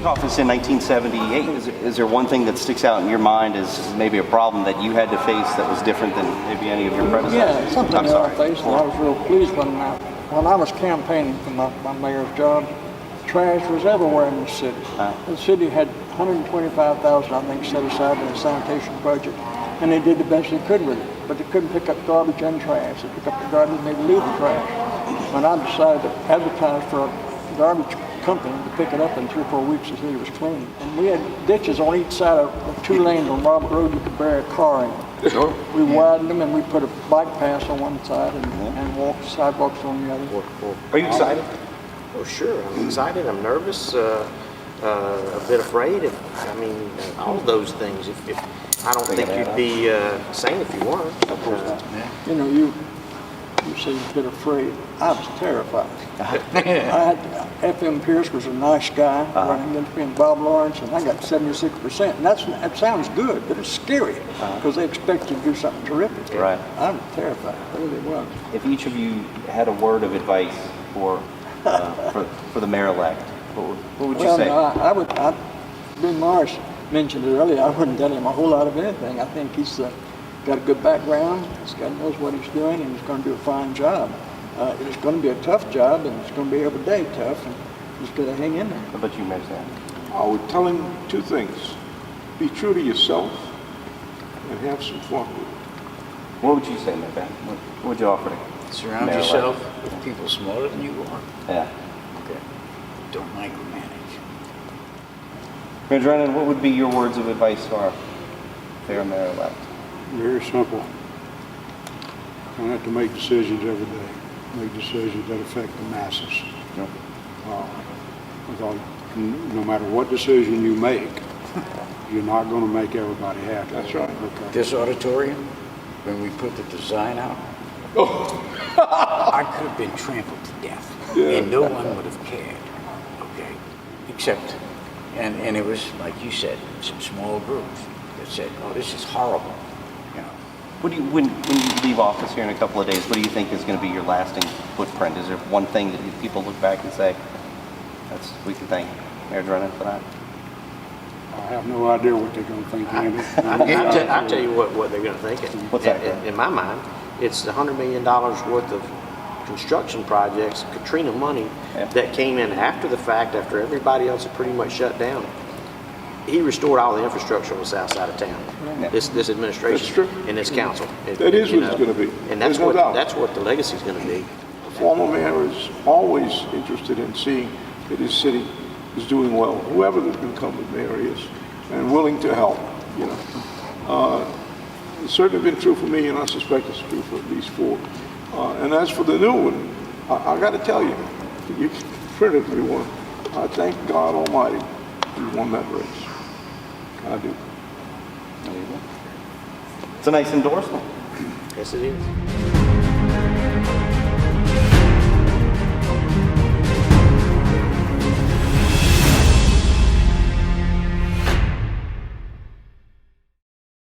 office in 1978. Is there one thing that sticks out in your mind as maybe a problem that you had to face that was different than maybe any of your predecessors? Yeah, something that I faced, and I was real pleased when I was campaigning for my mayor's job. Trash was everywhere in the city. The city had $125,000, I think, set aside in the sanitation budget, and they did the best they could with it. But they couldn't pick up garbage and trash. They pick up the garbage and they would leave the trash. When I decided to advertise for a garbage company to pick it up in 3 or 4 weeks, the city was clean. And we had ditches on each side of the 2 lanes on Robert Road you could bury a car in. Sure. We widened them and we put a bike path on one side and walk sidewalks on the other. Are you excited? Oh, sure. I'm excited. I'm nervous. A bit afraid. I mean, all those things. If I don't think you'd be sane if you weren't. You know, you say you're a bit afraid. I was terrified. F.M. Pierce was a nice guy running against me and Bob Lawrence, and I got 76%. And that sounds good, but it's scary because they expect you to do something terrific. Right. I'm terrified. I really was. If each of you had a word of advice for the mayor-elect, what would you say? Ben Morris mentioned it earlier. I wouldn't tell him a whole lot of anything. I think he's got a good background. He's knows what he's doing, and he's going to do a fine job. It's going to be a tough job, and it's going to be every day tough, and he's going to hang in there. How about you, Mayor Sam? I would tell him 2 things. Be true to yourself and have some fun with it. What would you say, Mayor Ben? What would you offer to Surround Mayor-elect? yourself with people smarter than you are. Yeah. Okay. Don't micromanage. Mayor Drennan, what would be your words of advice to our fair mayor-elect? Very simple. Don't have to make decisions every day. Make decisions that affect the masses. Yep. Because no matter what decision you make, you're not going to make everybody happy. That's right. Okay. This auditorium, when we put the design out, I could have been trampled to death, and no one would have cared. Okay, except, and it was like you said, some small groups that said, "Oh, this is horrible." You know, What do you, when you leave office here in a couple of days, what do you think is going to be your lasting footprint? Is there one thing that people look back and say, we can thank Mayor Drennan for that? I have no idea what they're going to think, Andy. I'll tell you what they're going to think. What's that? In my mind, it's the $100 million worth of construction projects, Katrina money, that came in after the fact, after everybody else had pretty much shut down. He restored all the infrastructure on the south side of town. Yeah. This administration That's true. and this council. That is what it's going to be. And that's There's no doubt. that's what the legacy is going to be. The former mayor is always interested in seeing that his city is doing well, whoever the incumbent mayor is, and willing to help, you know. It's certainly been true for me, and I suspect it's true for these 4. And as for the new one, I got to tell you, you printed me one. I thank God Almighty he won that race. I do. There you go. It's a nice endorsement. Yes, it is.